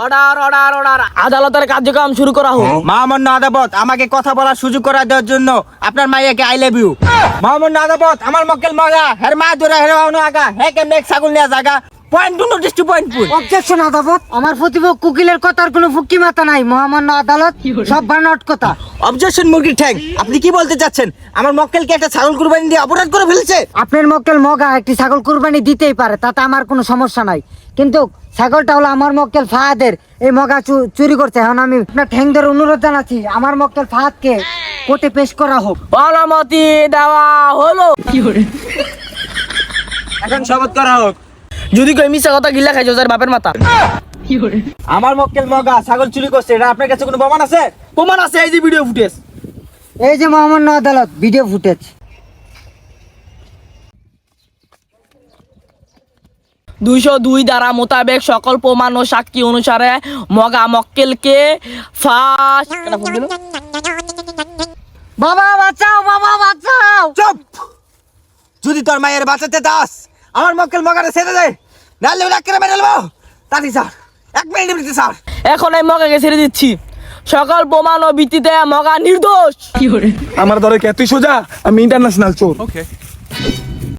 Order order order, আদালতের কার্যক্রম শুরু করা হোক। মহামান্য আদালত, আমাকে কথা বলার সুযোগ করে দেওয়ার জন্য আপনার মাইয়াকে আই লাভ ইউ। মহামান্য আদালত, আমার মক্কেল মগা হের মা ধরে হের বাউনো আগা হে কেমনে ছাগল নিয়া জায়গা point two notice two point put. Objection আদালত, আমার প্রতিপক্ষ উকিলের কথার কোনো ফুকি মাথা নাই। মহামান্য আদালত, সব বানোয়াট কথা। অবজেকশন মুরগির ঠ্যাং, আপনি কি বলতে চাচ্ছেন? আমার মক্কেলকে একটা ছাগল কুরবানি দিয়ে অপরাধ করে ফেলেছে? আপনার মক্কেল মগা একটি ছাগল কুরবানি দিতেই পারে, তাতে আমার কোনো সমস্যা নাই, কিন্তু ছাগলটা হলো আমার মক্কেল ফাহাদের। এই মগা চুরি করছে। এখন আমি আপনার ঠ্যাং ধরে অনুরোধ জানাচ্ছি, আমার মক্কেল ফাহাদকে কোর্টে পেশ করা হোক। অনুমতি দেওয়া হলো। এখন শপথ করা হোক। যদি কই মিছা কথা গিলা খাইছো যার বাপের মাথা। আমার মক্কেল মগা ছাগল চুরি করছে, এটা আপনার কাছে কোনো প্রমাণ আছে? প্রমাণ আছে, এই যে ভিডিও ফুটেজ। এই যে মহামান্য আদালত, ভিডিও ফুটেজ। 202 ধারা মোতাবেক সকল প্রমাণ ও সাক্ষী অনুসারে মগা মক্কেলকে ফাঁস। বাবা বাঁচাও, বাবা বাঁচাও। চুপ! যদি তোর মায়ের বাঁচাতে দাস, আমার মক্কেল মগারে ছেড়ে দে, নাহলে ওরা কেটে মেরে নেবো। তাড়াতাড়ি স্যার, 1 মিনিট দিতে স্যার। এখন এই মগাকে ছেড়ে দিচ্ছি। সকল প্রমাণ ও ভিত্তিতে মগা নির্দোষ। আমার দরে কে তুই সোজা, আমি ইন্টারন্যাশনাল চোর।